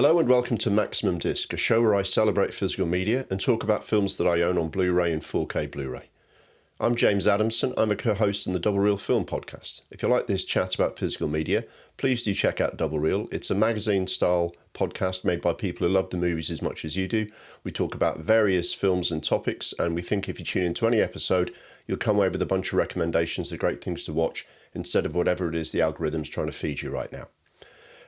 Hello and welcome to Maximum Disc, a show where I celebrate physical media and talk about films that I own on Blu Ray and 4K Blu Ray. I'm James Adamson, I'm a co-host on the Double Reel Film Podcast. If you like this chat about physical media, please do check out Double Reel. It's a magazine-style podcast made by people who love the movies as much as you do. We talk about various films and topics, and we think if you tune into any episode, you'll come away with a bunch of recommendations of great things to watch, instead of whatever it is the algorithm's trying to feed you right now.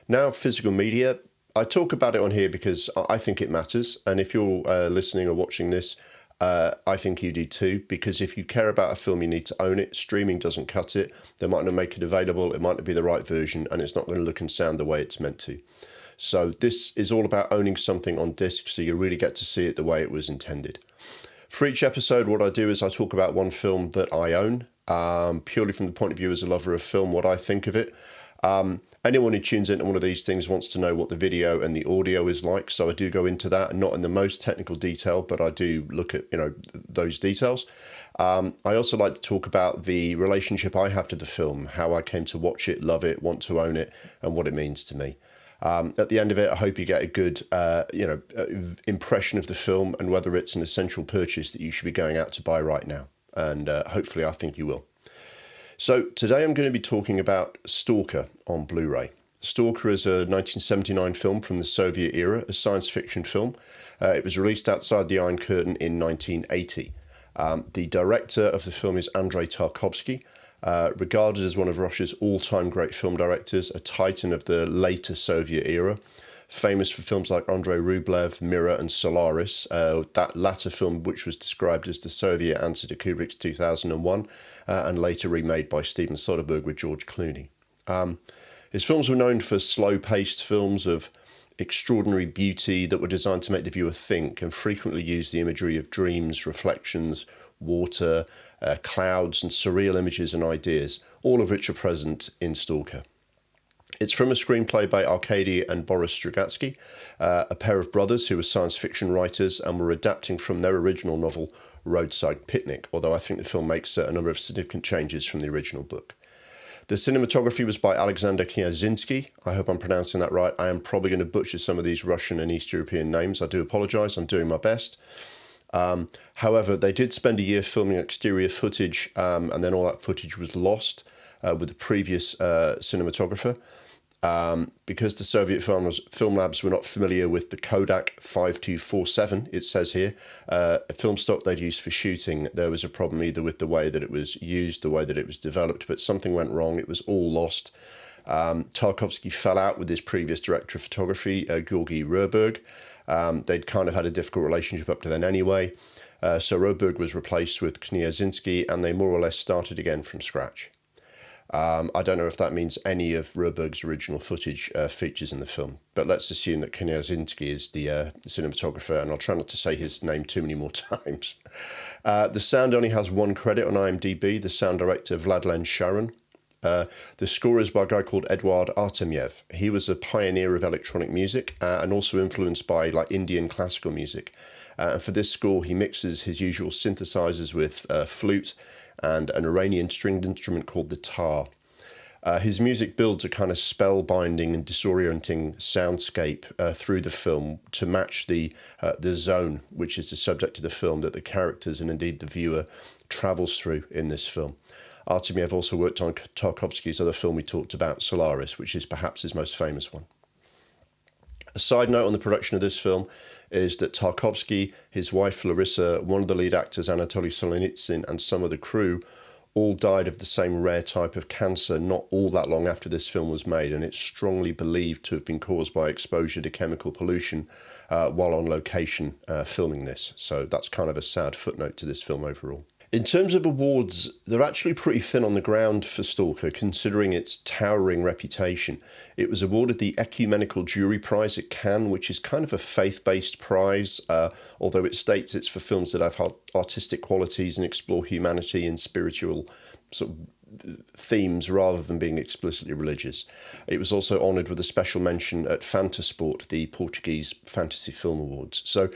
Now, physical media. I talk about it on here because I think it matters, and if you're listening or watching this, I think you do too, because if you care about a film, you need to own it. Streaming doesn't cut it. They might not make it available, it might not be the right version, and it's not going to look and sound the way it's meant to. So this is all about owning something on disc, so you really get to see it the way it was intended. For each episode, what I do is I talk about one film that I own, purely from the point of view as a lover of film, what I think of it. Anyone who tunes into one of these things wants to know what the video and the audio is like, so I do go into that, not in the most technical detail, but I do look at those details. I also like to talk about the relationship I have to the film, how I came to watch it, love it, want to own it, and what it means to me. At the end of it, I hope you get a good impression of the film and whether it's an essential purchase that you should be going out to buy right now. And hopefully I think you will. So today I'm going to be talking about Stalker on Blu Ray. Stalker is a 1979 film from the Soviet era, a science fiction film. It was released outside the Iron Curtain in 1980. The director of the film is Andrei Tarkovsky, regarded as one of Russia's all-time great film directors, a titan of the later Soviet era. Famous for films like Andrei Rublev, Mirror and Solaris, that latter film which was described as the Soviet answer to Kubrick's 2001, and later remade by Steven Soderbergh with George Clooney. His films were known for slow-paced films of extraordinary beauty that were designed to make the viewer think, and frequently used the imagery of dreams, reflections, water, clouds and surreal images and ideas, all of which are present in Stalker. It's from a screenplay by Arkady and Boris Strugatsky, a pair of brothers who were science fiction writers and were adapting from their original novel, Roadside Picnic, although I think the film makes a number of significant changes from the original book. The cinematography was by Alexander Kniazinski. I hope I'm pronouncing that right. I am probably going to butcher some of these Russian and East European names. I do apologise. I'm doing my best. However, they did spend a year filming exterior footage, and then all that footage was lost with the previous cinematographer. Because the Soviet film labs were not familiar with the Kodak 5247, it says here, a film stock they'd used for shooting, there was a problem either with the way that it was used, the way that it was developed, but something went wrong. It was all lost. Tarkovsky fell out with his previous director of photography, Georgy Roeberg. They'd kind of had a difficult relationship up to then anyway. So Roeberg was replaced with Kniazinski, and they more or less started again from scratch. I don't know if that means any of Roeberg's original footage features in the film, but let's assume that Kniazinski is the cinematographer, and I'll try not to say his name too many more times. The sound only has one credit on IMDb, the sound director Vladlen Sharon. The score is by a guy called Eduard Artemyev. He was a pioneer of electronic music and also influenced by Indian classical music. And for this score, he mixes his usual synthesizers with flute and an Iranian stringed instrument called the tar. His music builds a kind of spellbinding and disorienting soundscape through the film to match the zone, which is the subject of the film that the characters and indeed the viewer travels through in this film. Artemyev also worked on Tarkovsky's other film we talked about, Solaris, which is perhaps his most famous one. A side note on the production of this film is that Tarkovsky, his wife Larissa, one of the lead actors Anatoly Solonitsyn, and some of the crew all died of the same rare type of cancer not all that long after this film was made, and it's strongly believed to have been caused by exposure to chemical pollution while on location filming this. So that's kind of a sad footnote to this film overall. In terms of awards, they're actually pretty thin on the ground for Stalker, considering its towering reputation. It was awarded the Ecumenical Jury Prize at Cannes, which is kind of a faith-based prize, although it states it's for films that have artistic qualities and explore humanity and spiritual sort of themes rather than being explicitly religious. It was also honoured with a special mention at Fantasport, the Portuguese Fantasy Film Awards. So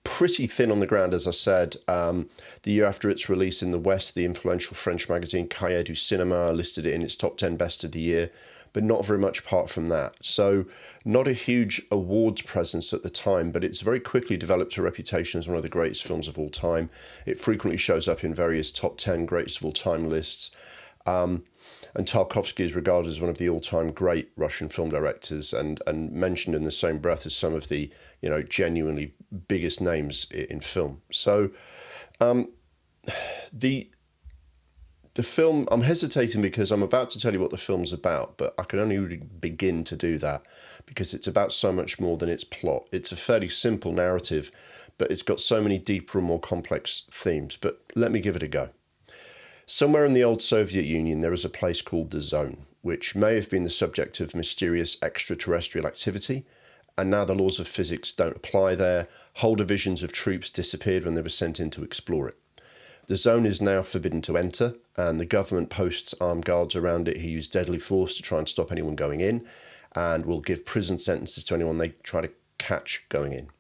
pretty thin on the ground, as I said. The year after its release in the West, the influential French magazine Cahiers du Cinéma listed it in its top 10 best of the year. but not very much apart from that. So not a huge awards presence at the time, but it's very quickly developed a reputation as one of the greatest films of all time. It frequently shows up in various top 10 greatest of all time lists. And Tarkovsky is regarded as one of the all-time great Russian film directors, and mentioned in the same breath as some of the, genuinely biggest names in film. So the film, I'm hesitating because I'm about to tell you what the film's about, but I can only really begin to do that because it's about so much more than its plot. It's a fairly simple narrative, but it's got so many deeper and more complex themes. But let me give it a go. Somewhere in the old Soviet Union, there is a place called the Zone, which may have been the subject of mysterious extraterrestrial activity, and now the laws of physics don't apply there. Whole divisions of troops disappeared when they were sent in to explore it. The Zone is now forbidden to enter, and the government posts armed guards around it who use deadly force to try and stop anyone going in, and will give prison sentences to anyone they try to catch going in.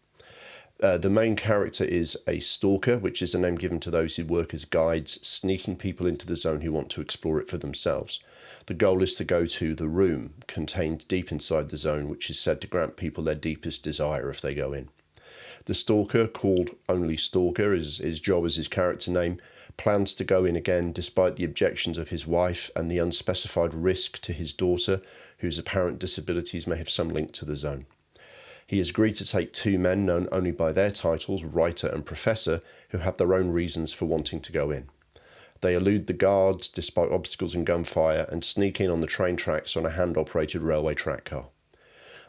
The main character is a stalker, which is a name given to those who work as guides, sneaking people into the Zone who want to explore it for themselves. The goal is to go to the room contained deep inside the Zone, which is said to grant people their deepest desire if they go in. The stalker, called only Stalker, his job as his character name, plans to go in again despite the objections of his wife and the unspecified risk to his daughter, whose apparent disabilities may have some link to the Zone. He has agreed to take two men known only by their titles, writer and professor, who have their own reasons for wanting to go in. They elude the guards despite obstacles and gunfire and sneak in on the train tracks on a hand-operated railway track car.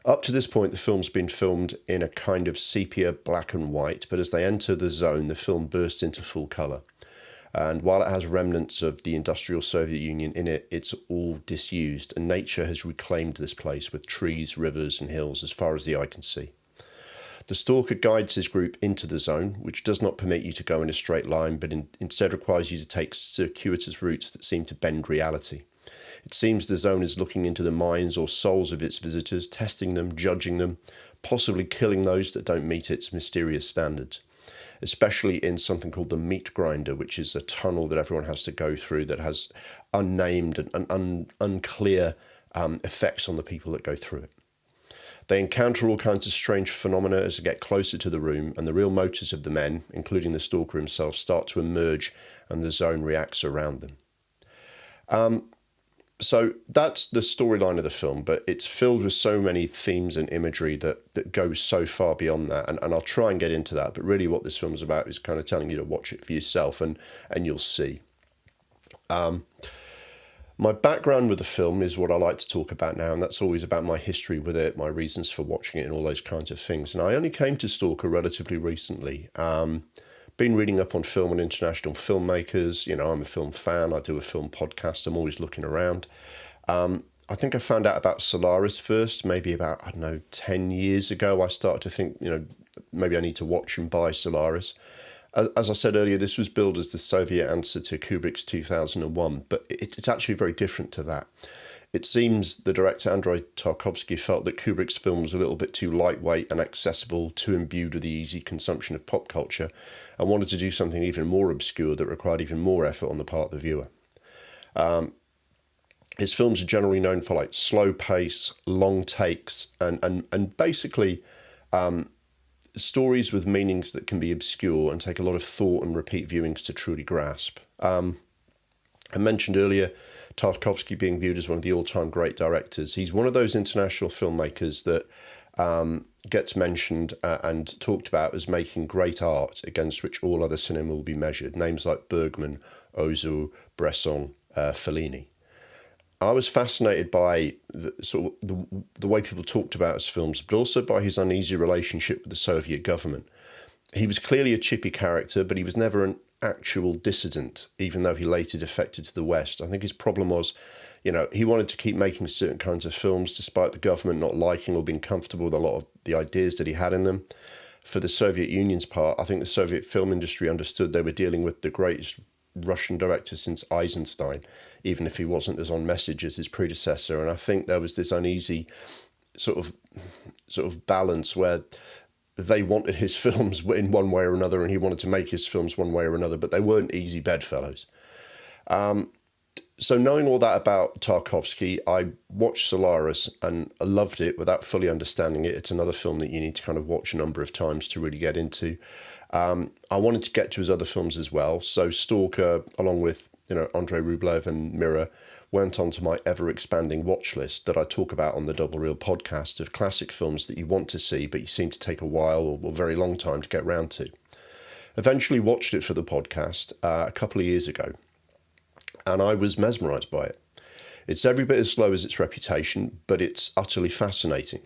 Up to this point, the film's been filmed in a kind of sepia black and white, but as they enter the Zone, the film bursts into full colour. And while it has remnants of the industrial Soviet Union in it, it's all disused, and nature has reclaimed this place with trees, rivers and hills as far as the eye can see. The stalker guides his group into the Zone, which does not permit you to go in a straight line, but instead requires you to take circuitous routes that seem to bend reality. It seems the Zone is looking into the minds or souls of its visitors, testing them, judging them, possibly killing those that don't meet its mysterious standards. Especially in something called the meat grinder, which is a tunnel that everyone has to go through that has unnamed and unclear effects on the people that go through it. They encounter all kinds of strange phenomena as they get closer to the room, and the real motives of the men, including the stalker himself, start to emerge, and the Zone reacts around them. So that's the storyline of the film, but it's filled with so many themes and imagery that goes so far beyond that. And I'll try and get into that. But really what this film is about is kind of telling you to watch it for yourself, and you'll see. My background with the film is what I like to talk about now, and that's always about my history with it, my reasons for watching it and all those kinds of things. And I only came to Stalker relatively recently. Been reading up on film and international filmmakers. I'm a film fan. I do a film podcast. I'm always looking around. I think I found out about Solaris first, maybe about, 10 years ago. I started to think, maybe I need to watch and buy Solaris. As I said earlier, this was billed as the Soviet answer to Kubrick's 2001, but it's actually very different to that. It seems the director Andrei Tarkovsky felt that Kubrick's film was a little bit too lightweight and accessible, too imbued with the easy consumption of pop culture, and wanted to do something even more obscure that required even more effort on the part of the viewer. His films are generally known for slow pace, long takes, and basically stories with meanings that can be obscure and take a lot of thought and repeat viewings to truly grasp. I mentioned earlier Tarkovsky being viewed as one of the all-time great directors. He's one of those international filmmakers that gets mentioned and talked about as making great art against which all other cinema will be measured. Names like Bergman, Ozu, Bresson, Fellini. I was fascinated by the way people talked about his films, but also by his uneasy relationship with the Soviet government. He was clearly a chippy character, but he was never an actual dissident, even though he later defected to the West. I think his problem was, he wanted to keep making certain kinds of films despite the government not liking or being comfortable with a lot of the ideas that he had in them. For the Soviet Union's part, I think the Soviet film industry understood they were dealing with the greatest Russian director since Eisenstein, even if he wasn't as on message as his predecessor. And I think there was this uneasy sort of balance where they wanted his films in one way or another, and he wanted to make his films one way or another, but they weren't easy bedfellows. So knowing all that about Tarkovsky, I watched Solaris and I loved it without fully understanding it. It's another film that you need to kind of watch a number of times to really get into. I wanted to get to his other films as well. So Stalker, along with Andrei Rublev and Mirror, went onto my ever-expanding watch list that I talk about on the Double Reel podcast of classic films that you want to see, but you seem to take a while or a very long time to get round to. Eventually watched it for the podcast a couple of years ago, and I was mesmerised by it. It's every bit as slow as its reputation, but it's utterly fascinating.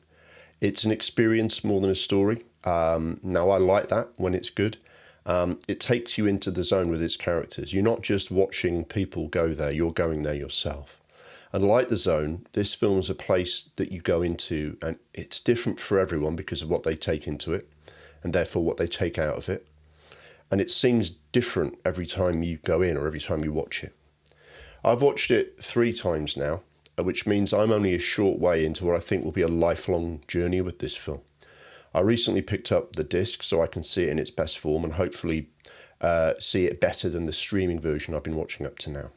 It's an experience more than a story. Now, I like that when it's good. It takes you into the zone with its characters. You're not just watching people go there, you're going there yourself. And like The Zone, this film is a place that you go into, and it's different for everyone because of what they take into it, and therefore what they take out of it. And it seems different every time you go in or every time you watch it. I've watched it 3 times now, which means I'm only a short way into what I think will be a lifelong journey with this film. I recently picked up the disc so I can see it in its best form and hopefully see it better than the streaming version I've been watching up to now.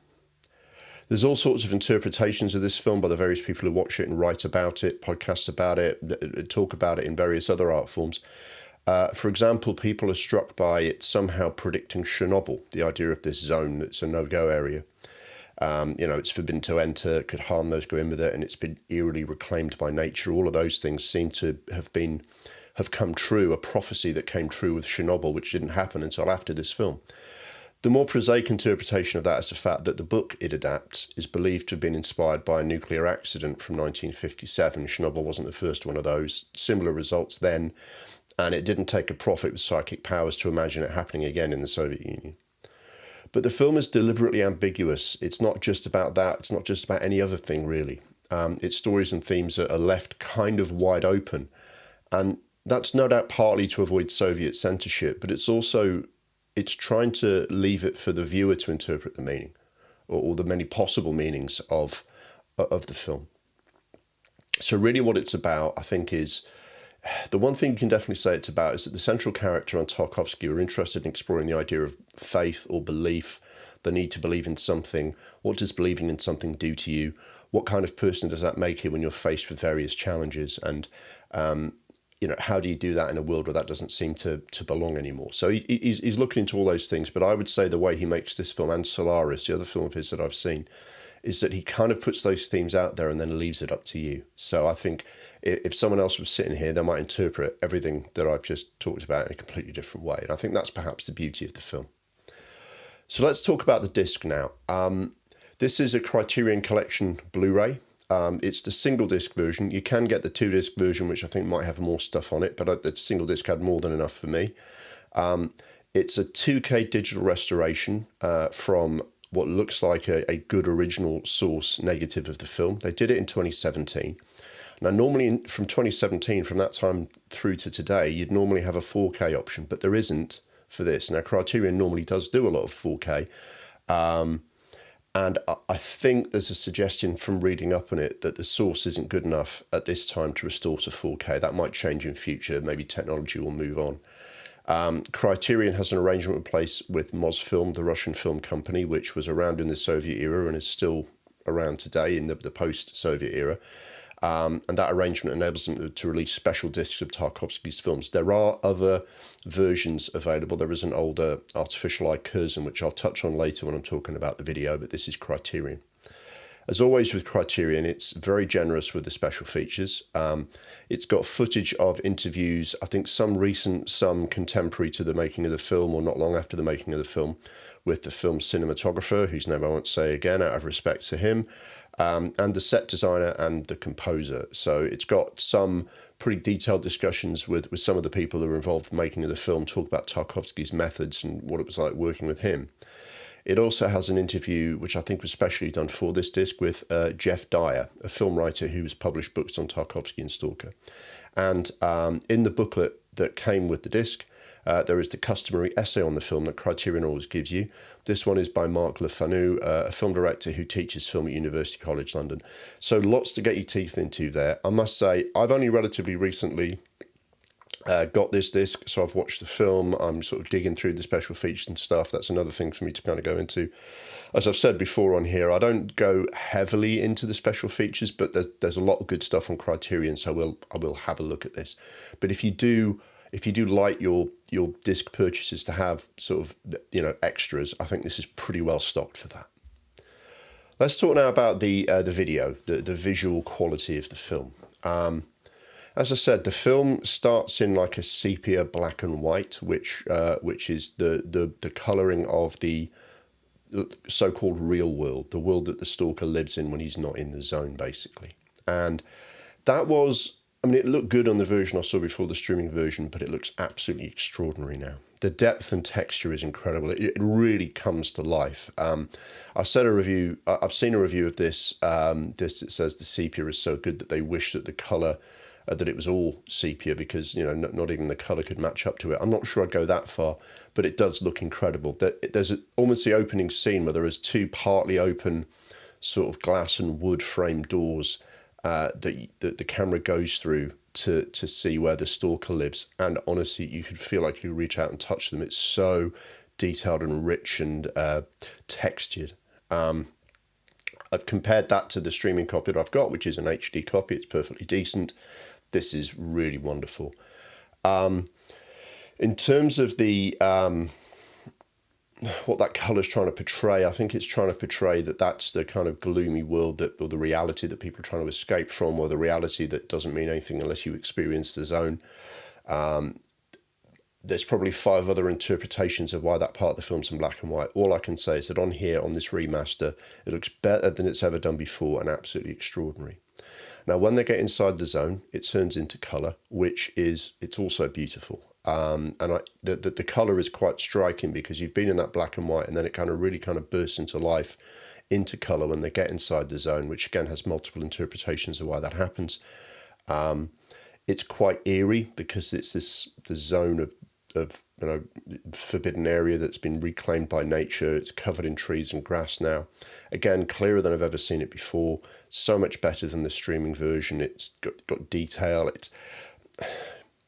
There's all sorts of interpretations of this film by the various people who watch it and write about it, podcasts about it, talk about it in various other art forms. For example, people are struck by it somehow predicting Chernobyl, the idea of this zone that's a no-go area. It's forbidden to enter, could harm those go in with it, and it's been eerily reclaimed by nature. All of those things seem to have come true, a prophecy that came true with Chernobyl, which didn't happen until after this film. The more prosaic interpretation of that is the fact that the book it adapts is believed to have been inspired by a nuclear accident from 1957. Chernobyl wasn't the first one of those. Similar results then, and it didn't take a prophet with psychic powers to imagine it happening again in the Soviet Union. But the film is deliberately ambiguous. It's not just about that. It's not just about any other thing, really. Its stories and themes are left kind of wide open. And that's no doubt partly to avoid Soviet censorship, but it's trying to leave it for the viewer to interpret the meaning or the many possible meanings of the film. So really what it's about, I think, is the one thing you can definitely say it's about is that the central character on Tarkovsky are interested in exploring the idea of faith or belief, the need to believe in something. What does believing in something do to you? What kind of person does that make you when you're faced with various challenges? And, how do you do that in a world where that doesn't seem to belong anymore? So he's looking into all those things, but I would say the way he makes this film and Solaris, the other film of his that I've seen, is that he kind of puts those themes out there and then leaves it up to you. So I think if someone else was sitting here, they might interpret everything that I've just talked about in a completely different way. And I think that's perhaps the beauty of the film. So let's talk about the disc now. This is a Criterion Collection Blu Ray. It's the single disc version. You can get the 2-disc version, which I think might have more stuff on it, but the single disc had more than enough for me. It's a 2K digital restoration from what looks like a good original source negative of the film. They did it in 2017. Now, normally from 2017, from that time through to today, you'd normally have a 4K option, but there isn't for this. Now, Criterion normally does do a lot of 4K, and I think there's a suggestion from reading up on it that the source isn't good enough at this time to restore to 4K. That might change in future. Maybe technology will move on. Criterion has an arrangement in place with Mosfilm, the Russian film company, which was around in the Soviet era and is still around today in the post-Soviet era. And that arrangement enables them to release special discs of Tarkovsky's films. There are other versions available. There is an older artificial eye Curzon, which I'll touch on later when I'm talking about the video, but this is Criterion. As always with Criterion, it's very generous with the special features. It's got footage of interviews, I think some recent, some contemporary to the making of the film or not long after the making of the film, with the film's cinematographer, whose name I won't say again out of respect to him, and the set designer and the composer. So it's got some pretty detailed discussions with some of the people that were involved in making of the film, talk about Tarkovsky's methods and what it was like working with him. It also has an interview, which I think was specially done for this disc, with Jeff Dyer, a film writer who has published books on Tarkovsky and Stalker. And in the booklet that came with the disc, there is the customary essay on the film that Criterion always gives you. This one is by Marc Le Fanu, a film director who teaches film at University College London. So lots to get your teeth into there. I must say, I've only relatively recently got this disc, so I've watched the film. I'm sort of digging through the special features and stuff. That's another thing for me to kind of go into. As I've said before on here, I don't go heavily into the special features, but there's a lot of good stuff on Criterion, so I will have a look at this. But if you do like your disc purchases to have sort of, you know, extras, I think this is pretty well stocked for that. Let's talk now about the video, the visual quality of the film. As I said, the film starts in like a sepia black and white, which is the colouring of the so-called real world, the world that the stalker lives in when he's not in the zone, basically. And that was, I mean, it looked good on the version I saw before, the streaming version, but it looks absolutely extraordinary now. The depth and texture is incredible. It really comes to life. I've seen a review of this. It says the sepia is so good that they wish that the colour, that it was all sepia, because, you know, not even the colour could match up to it. I'm not sure I'd go that far, but it does look incredible. There's almost the opening scene where there is two partly open sort of glass and wood frame doors that the camera goes through to see where the stalker lives. And honestly, you could feel like you reach out and touch them. It's so detailed and rich and textured. I've compared that to the streaming copy that I've got, which is an HD copy. It's perfectly decent. This is really wonderful. In terms of the what that colour's trying to portray, I think it's trying to portray that's the kind of gloomy world or the reality that people are trying to escape from, or the reality that doesn't mean anything unless you experience the zone. There's probably 5 other interpretations of why that part of the film's in black and white. All I can say is that on here, on this remaster, it looks better than it's ever done before and absolutely extraordinary. Now, when they get inside the zone, it turns into colour, it's also beautiful. The colour is quite striking because you've been in that black and white, and then it really bursts into life, into colour when they get inside the zone, which again has multiple interpretations of why that happens. It's quite eerie because it's the zone of forbidden area that's been reclaimed by nature. It's covered in trees and grass now. Again, clearer than I've ever seen it before. So much better than the streaming version. It's got detail.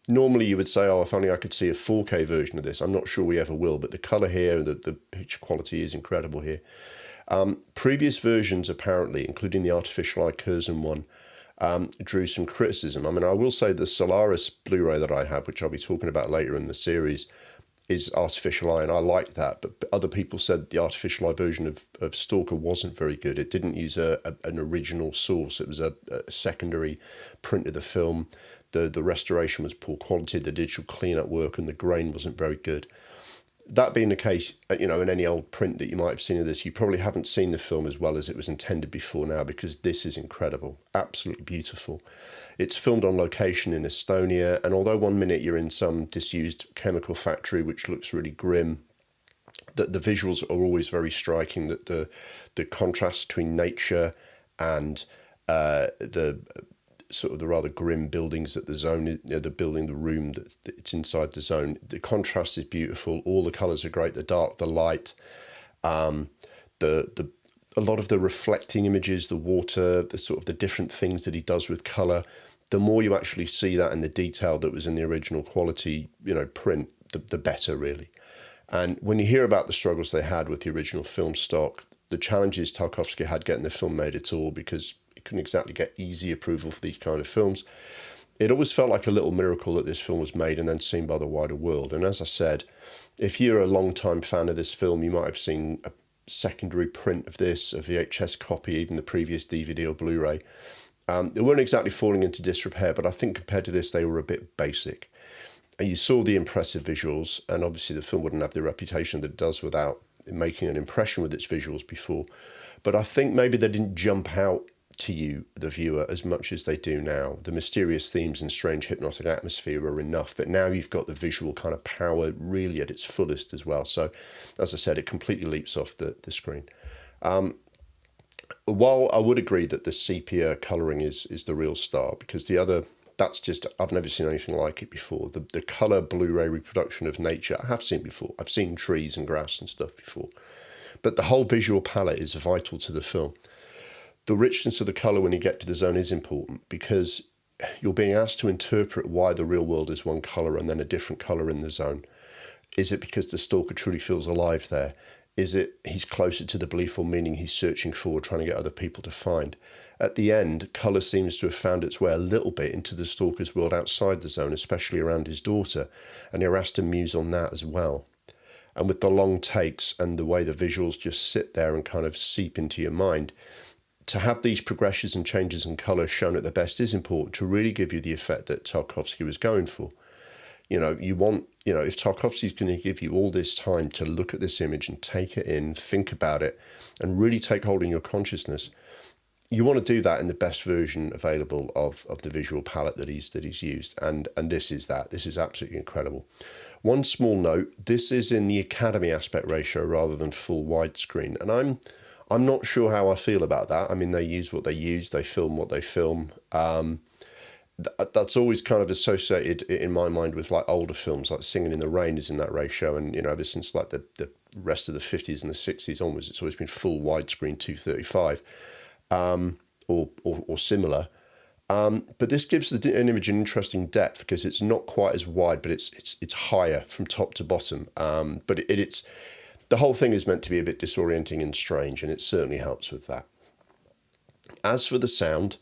Normally you would say, oh, if only I could see a 4K version of this. I'm not sure we ever will, but the colour here, the picture quality is incredible here. Previous versions, apparently, including the artificial eye Curzon one, drew some criticism. I mean, I will say the Solaris Blu Ray that I have, which I'll be talking about later in the series, is artificial eye, and I like that. But other people said the artificial eye version of Stalker wasn't very good. It didn't use an original source. It was a secondary print of the film. The restoration was poor quality. The digital cleanup work and the grain wasn't very good. That being the case, in any old print that you might have seen of this, you probably haven't seen the film as well as it was intended before now, because this is incredible, absolutely beautiful. It's filmed on location in Estonia, and although 1 minute you're in some disused chemical factory which looks really grim, the visuals are always very striking. That the contrast between nature and the sort of the rather grim buildings that the zone, the building, the room that it's inside the zone. The contrast is beautiful. All the colours are great. The dark, the light, a lot of the reflecting images, the water, the sort of the different things that he does with colour. The more you actually see that in the detail that was in the original quality, print, the better really. And when you hear about the struggles they had with the original film stock, the challenges Tarkovsky had getting the film made at all, because it couldn't exactly get easy approval for these kind of films. It always felt like a little miracle that this film was made and then seen by the wider world. And as I said, if you're a long-time fan of this film, you might have seen a secondary print of this, a VHS copy, even the previous DVD or Blu Ray. They weren't exactly falling into disrepair, but I think compared to this, they were a bit basic. And you saw the impressive visuals, and obviously the film wouldn't have the reputation that it does without making an impression with its visuals before. But I think maybe they didn't jump out to you, the viewer, as much as they do now. The mysterious themes and strange hypnotic atmosphere are enough, but now you've got the visual kind of power really at its fullest as well. So, as I said, it completely leaps off the screen. While I would agree that the sepia colouring is the real star, because the other, that's just, I've never seen anything like it before. The colour Blu-ray reproduction of nature, I have seen before. I've seen trees and grass and stuff before. But the whole visual palette is vital to the film. The richness of the colour when you get to the zone is important, because you're being asked to interpret why the real world is one colour and then a different colour in the zone. Is it because the stalker truly feels alive there? Is it he's closer to the belief or meaning he's searching for, trying to get other people to find? At the end, colour seems to have found its way a little bit into the stalker's world outside the zone, especially around his daughter, and you're asked to muse on that as well. And with the long takes and the way the visuals just sit there and kind of seep into your mind, to have these progressions and changes in colour shown at their best is important to really give you the effect that Tarkovsky was going for. You know, if Tarkovsky's going to give you all this time to look at this image and take it in, think about it, and really take hold in your consciousness, you want to do that in the best version available of the visual palette that he's used, and this is that. This is absolutely incredible. One small note: this is in the Academy aspect ratio rather than full widescreen, and I'm not sure how I feel about that. I mean, they use what they use, they film what they film. That's always kind of associated in my mind with like older films, like Singing in the Rain is in that ratio, and you know, ever since like the rest of the 50s and the 60s onwards, it's always been full widescreen 235 or similar. But this gives an image an interesting depth because it's not quite as wide, but it's higher from top to bottom. But it's the whole thing is meant to be a bit disorienting and strange, and it certainly helps with that. As for the sound,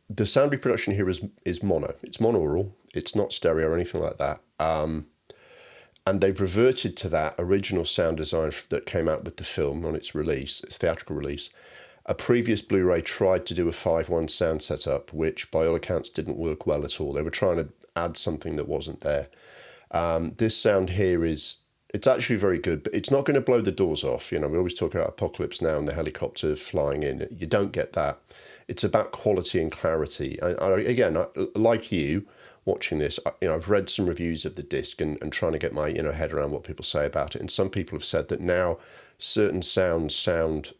the sound reproduction here is mono. It's monaural. It's not stereo or anything like that. And they've reverted to that original sound design that came out with the film on its release, its theatrical release. A previous Blu-ray tried to do a 5.1 sound setup, which by all accounts didn't work well at all. They were trying to add something that wasn't there. This sound here it's actually very good, but it's not going to blow the doors off. You know, we always talk about Apocalypse Now and the helicopter flying in. You don't get that. It's about quality and clarity. Again, like you watching this, I've read some reviews of the disc and trying to get my head around what people say about it. And some people have said that now certain sounds sound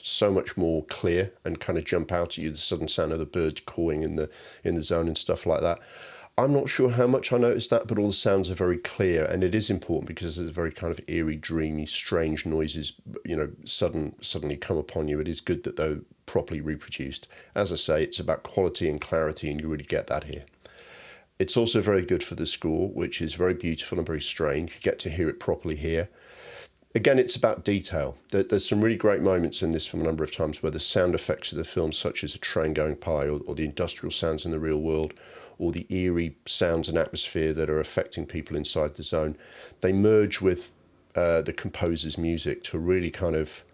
so much more clear and kind of jump out at you. The sudden sound of the birds cawing in the zone and stuff like that. I'm not sure how much I noticed that, but all the sounds are very clear, and it is important because there's very kind of eerie, dreamy, strange noises, suddenly come upon you. It is good that they're properly reproduced. As I say, it's about quality and clarity, and you really get that here. It's also very good for the score, which is very beautiful and very strange. You get to hear it properly here. Again, it's about detail. There's some really great moments in this film a number of times where the sound effects of the film, such as a train going by or the industrial sounds in the real world, or the eerie sounds and atmosphere that are affecting people inside the zone, they merge with the composer's music to really kind of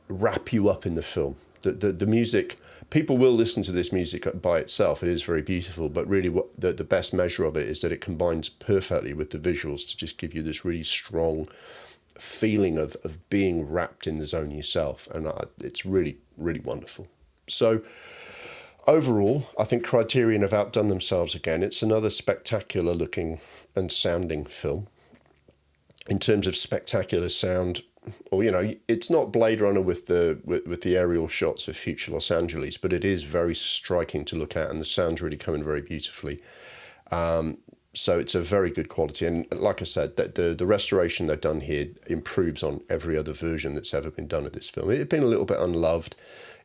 wrap you up in the film. The music, people will listen to this music by itself. It is very beautiful, but really the best measure of it is that it combines perfectly with the visuals to just give you this really strong feeling of being wrapped in the zone yourself. And it's really, really wonderful. So overall, I think Criterion have outdone themselves again. It's another spectacular looking and sounding film. In terms of spectacular sound, or it's not Blade Runner with the aerial shots of future Los Angeles, but it is very striking to look at, and the sounds really come in very beautifully. So it's a very good quality, and like I said, the restoration they've done here improves on every other version that's ever been done of this film. It had been a little bit unloved.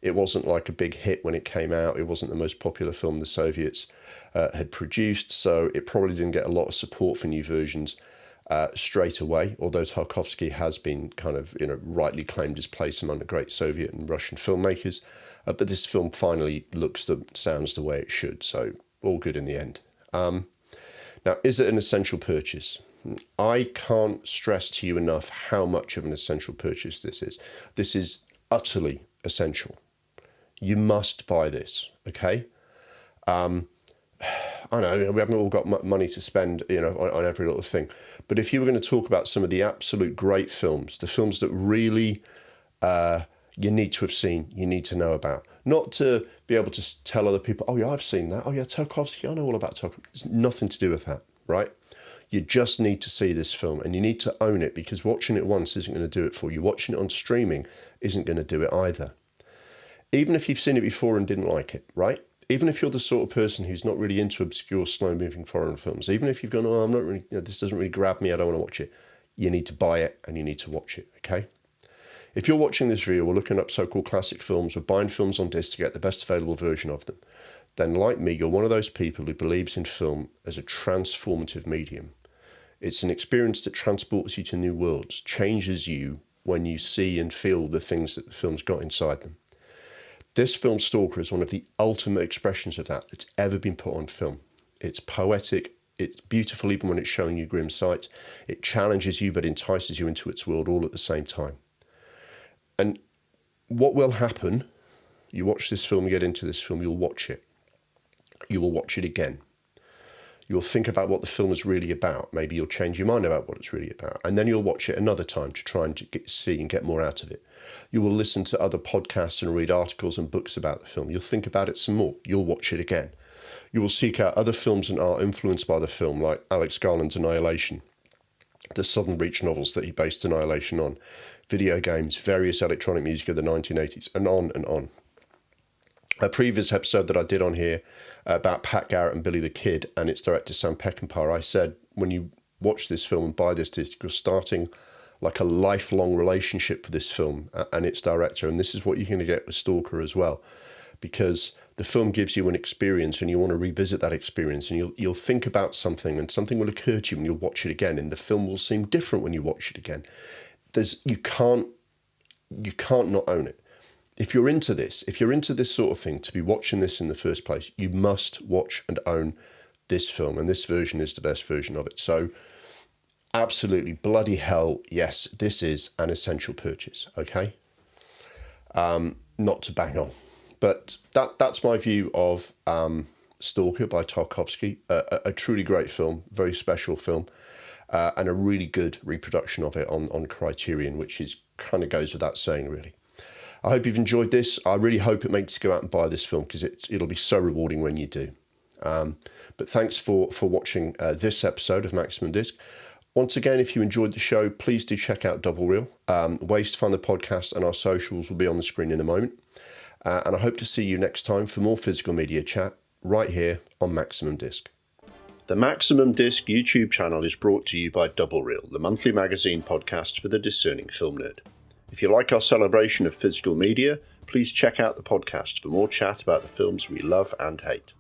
It wasn't like a big hit when it came out. It wasn't the most popular film the Soviets had produced, so it probably didn't get a lot of support for new versions straight away, although Tarkovsky has been kind of rightly claimed his place among the great Soviet and Russian filmmakers. But this film finally sounds the way it should, so all good in the end. Now, is it an essential purchase? I can't stress to you enough how much of an essential purchase this is. This is utterly essential. You must buy this, okay? I know we haven't all got money to spend, on every little thing. But if you were going to talk about some of the absolute great films, the films that really you need to have seen, you need to know about, not to be able to tell other people, oh yeah, I've seen that. Oh yeah, Tarkovsky, I know all about Tarkovsky. It's nothing to do with that, right? You just need to see this film, and you need to own it, because watching it once isn't going to do it for you. Watching it on streaming isn't going to do it either. Even if you've seen it before and didn't like it, right? Even if you're the sort of person who's not really into obscure, slow-moving foreign films, even if you've gone, oh, I'm not really, this doesn't really grab me, I don't want to watch it, you need to buy it and you need to watch it, okay? If you're watching this video or looking up so-called classic films or buying films on disc to get the best available version of them, then like me, you're one of those people who believes in film as a transformative medium. It's an experience that transports you to new worlds, changes you when you see and feel the things that the film's got inside them. This film, Stalker, is one of the ultimate expressions of that that's ever been put on film. It's poetic, it's beautiful even when it's showing you grim sights. It challenges you but entices you into its world all at the same time. And what will happen, you watch this film, you get into this film, you'll watch it. You will watch it again. You'll think about what the film is really about. Maybe you'll change your mind about what it's really about. And then you'll watch it another time to try and see and get more out of it. You will listen to other podcasts and read articles and books about the film. You'll think about it some more. You'll watch it again. You will seek out other films and art influenced by the film, like Alex Garland's Annihilation, the Southern Reach novels that he based Annihilation on, video games, various electronic music of the 1980s, and on and on. A previous episode that I did on here about Pat Garrett and Billy the Kid and its director Sam Peckinpah, I said when you watch this film and buy this disc, you're starting like a lifelong relationship with this film and its director. And this is what you're going to get with Stalker as well, because the film gives you an experience and you want to revisit that experience, and you'll think about something and something will occur to you and you'll watch it again, and the film will seem different when you watch it again. You can't not own it. If you're into this sort of thing, to be watching this in the first place, you must watch and own this film, and this version is the best version of it. So absolutely, bloody hell, yes, this is an essential purchase, okay? Not to bang on. But that's my view of Stalker by Tarkovsky, a truly great film, very special film, and a really good reproduction of it on Criterion, which kind of goes without saying, really. I hope you've enjoyed this. I really hope it makes you go out and buy this film, because it'll be so rewarding when you do. But thanks for watching this episode of Maximum Disc. Once again, if you enjoyed the show, please do check out Double Reel. Ways to find the podcast and our socials will be on the screen in a moment. And I hope to see you next time for more physical media chat right here on Maximum Disc. The Maximum Disc YouTube channel is brought to you by Double Reel, the monthly magazine podcast for the discerning film nerd. If you like our celebration of physical media, please check out the podcast for more chat about the films we love and hate.